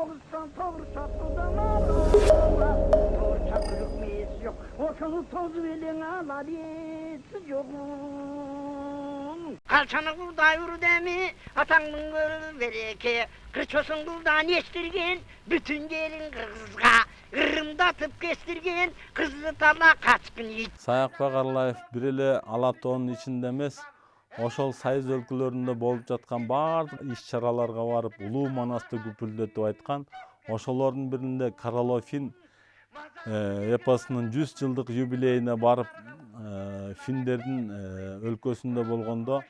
Toğursan toğursa sudan ağlar. Toğursa gülükmesi yok. Oşunu toz velin aladiyeti yok. Kalçanı kurda yürü demi, atanın görü vereke. Kırçosun kurdan estirgen, bütün gelin kırgızga. Kırımdatıp kestirgen, kızlı tarla kaçkın yiyip. Sayakbay Karlaев bir ele Alatoonun içinde emes, ошол Сайыз өлкөлөрүндө болуп жаткан баардык иш-чараларга барып, улуу манасты күпүлдөтүп айткан. Ошолордун биринде Кароло-Фин эпосунун 100 жылдык юбилейине барып, финдердин өлкөсүндө болгондо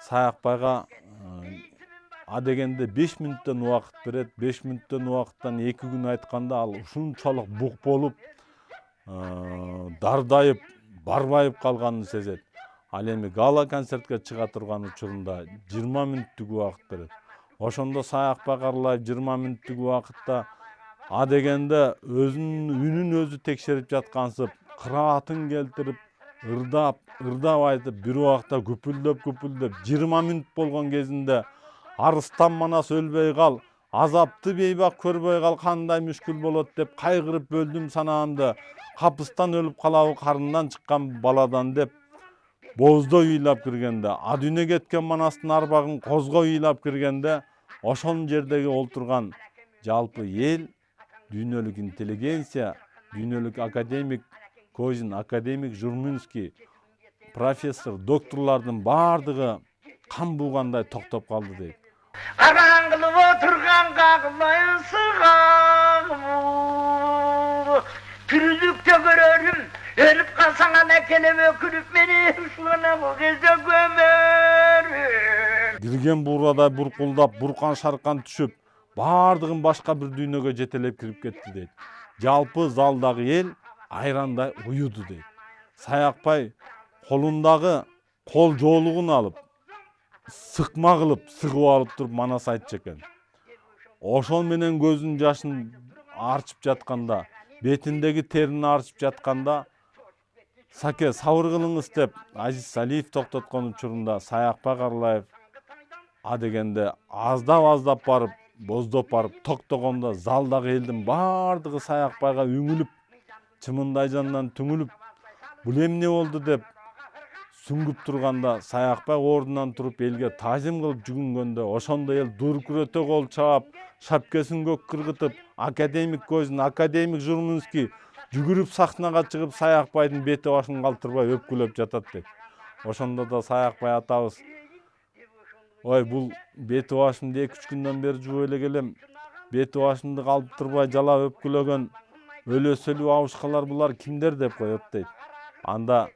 Саякбайга адегенде 5 мүнөттөн убакыт берет. 5 мүнөттөн убакыттан 2 күн айтканда ал ушунчалык бук болуп, дардайып, барбайып калганын сезет. Ал эми гала концертке чыга турган учурунда 20 мүнөттүк убакыт берет. Ошондо Саякбай Каралаев 20 мүнөттүк убакытта адегенде өзүнүн үнүн өзү текшерип жаткансып, кыраатын келтирип, ырдап айтып, бир убакта күпүлдөп 20 мүнөт болгон кезинде арыстан манас өлбөй кал, азапты бейбак көрбөй кал, кандай мүшкүл болот деп кайгырып бөлдүм санаамды, капыстан өлүп калабы карындан чыккан баладан деп боздой ыйлап киргенде, адүнө кеткен манастын арбагын козго ыйлап киргенде, ошол жердеги олтурган жалпы эл, дүйнөлүк интеллигенция, дүйнөлүк академик Козин, академик Журмунский, профессор, докторлордун баардыгы кан бугандай токтоп калды дейт. Караңгылып отурган кагылайын сыгагым, тирүүлүктө көрөрүм, өлүп калсаң ана келем өкүнүп мени ушулана бул кезде көмөрүм. Кирген буурада буркулдап, буркан шаркан түшүп, баардыгын башка бир дүйнөгө жетелеп кирип кетти дейт. Жалпы залдагы эл айрандай уюду дейт. Саякбай колундагы кол жоолугун алып, сыкма кылып, сыгып алып туруп манас айтчу экен. Ошол менен көзүнүн жашын арчып жатканда, бетиндеги терини арчып жатканда, саке сабыр кылыңыз деп Азиз Салиев токтоткон учурунда Саякбай Каралаев адегенде аздап барып, боздоп барып токтогондо залдагы элдин баардыгы Саякбайга үңүлүп, чымындай жандан түңүлүп, бул эмне болду деп сүңгүп турганда, Саякбай ордунан туруп элге таазим кылып жүгүнгөндө, ошондо эл дүркүрөтө кол чаап, шапкесин көккө ыргытып, академик Козин, академик Журмунский жүгүрүп сахнага чыгып, Саякбайдын бети башын калтырбай өпкүлөп жатат дейт. Ошондо да Саякбай атабыз: "Ой, бул бети башымды 2-3 күндөн бери жууп эле келем. Бети башымды калтырбай жалап өпкүлөгөн өлөсөлүү абышкалар булар кимдер?" деп коет дейт. Анда: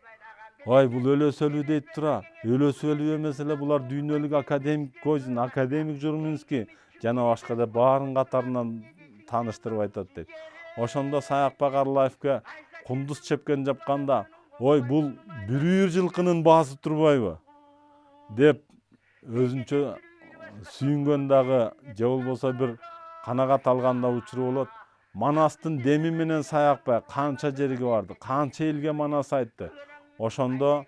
"Ой, бул өлөсөлүү дейт тура. Өлөсөлүү эмес эле, булар дүйнөлүк академик Козин, академик Журмунский жана башка деп баарын катарынан тааныштырып айтат дейт. Ошондо Саякбай Каралаевке кундуз чепкен жапканда: "Ой, бул бир жылкынын баасы турбайбы?" деп өзүнчө сүйүнгөн дагы же болбосо бир канагат алган да учуру болот. Манастын деми менен Саякбай канча жерге барды, канча элге манас айтты. Ошондо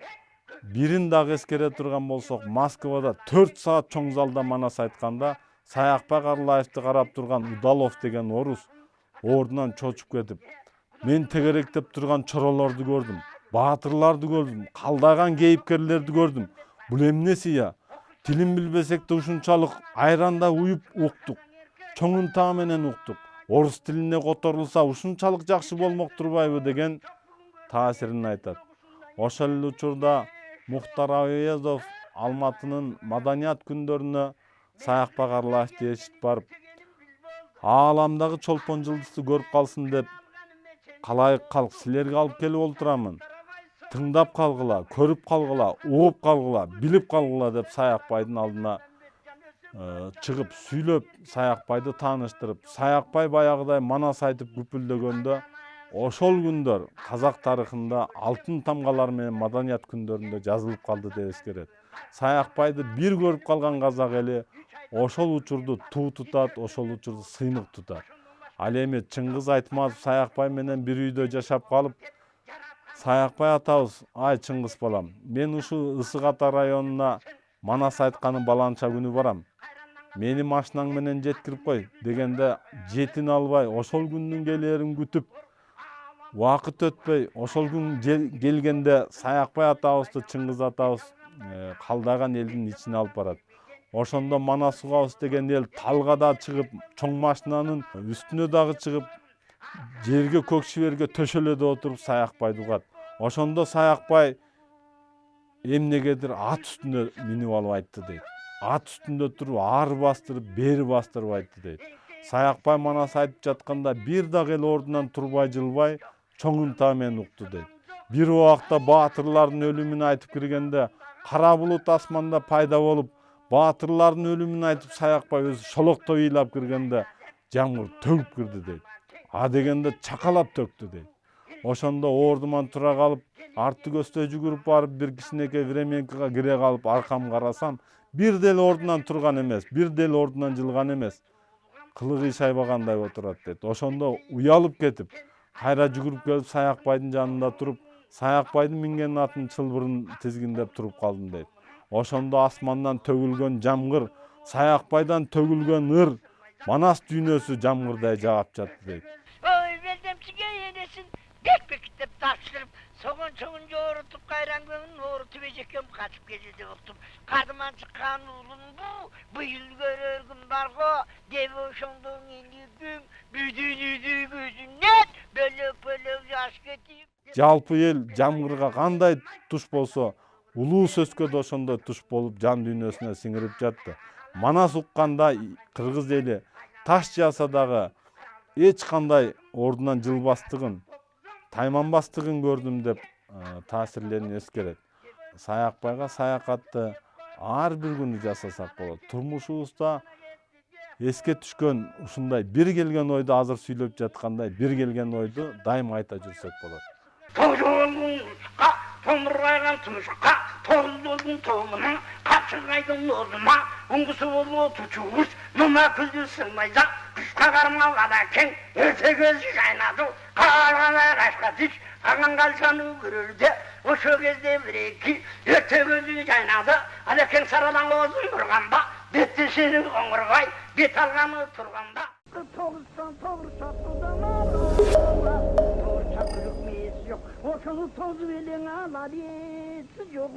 бирин дагы эскере турган болсок, Москвада 4 саат чоң залда манас айтканда, Саякбай Каралаевди карап турган Удалов деген орус ордунан чочуп кетип: "Мен тегеректеп турган чоролорду көрдүм, баатырларды көрдүм, калдаган кейипкерлерди көрдүм. Бул эмнеси я? Тилин билбесек да ушунчалык айранда уюп уктук, чоң ынтаа менен уктук. Орус тилине которулса ушунчалык жакшы болмок турбайбы?" деген таасирин айтат. Ошол эле учурда Мухтар Абоезов Алматынын маданият күндөрүнө Саякбай Каралаевди ээрчитип барып: "Ааламдагы чолпон жылдызды көрүп калсын деп, калайык калк силерге алып келип олтурамын. Тыңдап калгыла, көрүп калгыла, угуп калгыла, билип калгыла" деп Саякбайдын алдына чыгып сүйлөп, Саякбайды тааныштырып, Саякбай баягыдай манас айтып күпүлдөгөндө, ошол күндөр казак тарыхында алтын тамгалар менен маданият күндөрүндө жазылып калды деп эскерет. Саякбайды бир көрүп калган казак эли ошол учурду туу тутат, ошол учурду сыймык тутат. Ал эми Чыңгыз Айтматов Саякбай менен бир үйдө жашап калып, Саякбай атабыз: "Ай Чыңгыз балам, мен ушу Ысык Ата районуна манас айтканы баланча күнү барам. Мени машинаң менен жеткирип кой дегенде жетин албай ошол күндүн келерин күтүп, убакыт өтпөй ошол күн келгенде Саякбай атабызды Чыңгыз атабыз калдаган элдин ичине алып барат. Ошондо Манас угабыз деген эл талга да чыгып, чоң машинанын үстүнө дагы чыгып, жерге көк шиберге төшөлөдө отуруп Саякбайды угат. Ошондо Саякбай эмнегедир ат үстүнө минип алып айтты дейт. Ат үстүндө туруп ары бастырып, бери бастырып айтты дейт. Саякбай Манас айтып жатканда бир дагы эл ордунан турбай жылбай, чоң ынта менен укту дейт. Бир убакта баатырлардын өлүмүн айтып киргенде, кара булут асманда пайда болуп, баатырлардын өлүмүн айтып Саякбай өзү шолокто ыйлап киргенде, жамгыр төгүп кирди дейт. А дегенде чакалап төктү дейт. Ошондо ордуман тура калып, арты көстө жүгүрүп барып, бир кичинекей временкага кире калып, аркам карасам, бир деле ордунан турган эмес, бир деле ордунан жылган эмес. Кылыгы шайбагандай отурат дейт. Ошондо уялып кетип, кайра жүгүрүп келип Саякбайдын жанында туруп, Саякбайдын минген атын чылбырын тизгиндеп туруп калдым дейт. Ошондо асмандан төгүлгөн жамгыр, Саякбайдан төгүлгөн ыр, Манас дүйнөсү жамгырдай жаап жатты дейт. Ой, белдемчиге енесин бек-бектеп тапшырып, соғын-соғын жорутуп, кайран көңүн орутуп эжекем качып келди деп уктум. Кадыман чыккан уулум бу, быйыл көрөр күн барго, деп ошондон элигим, бүдүнүдү көзүмнен бөлөк-бөлөк жаш кетип. Жалпы эл жамгырга кандай туш болсо, улуу сөзгө да ошондой туш болуп, жан дүйнөсүнө сиңирип жатты. Манас укканда кыргыз эли таш жаса дагы эч кандай ордунан жылбастыгын, тайманбастыгын көрдүм деп таасирлерин эскерет. Саякбайга саякатты ар бир күнү жасасак болот. Турмушубузда эске түшкөн ушундай бир келген ойду азыр сүйлөп жаткандай, бир келген ойду дайыма айта жүрсөк болот. Toyolunqa, tomuraygan tümüşqa, tozdolgun toğumuna, kapçırgaydın nozuma, ungusu bolu tuçuğuz, numa kızı sırmayza, kışka karmalada ken, öte gözü kaynadı, karalana kaşka diş, ağan kalçanı görürdü, o şu gezde bireki, öte gözü kaynadı, aleken saradan ozun vurganda, bitti seni oңurgay, bit alganı turganda. Toğuzsan toğursa tudanala, toğursa gülükmeyiz yok, oşunu tozu elin alar yetsi yok.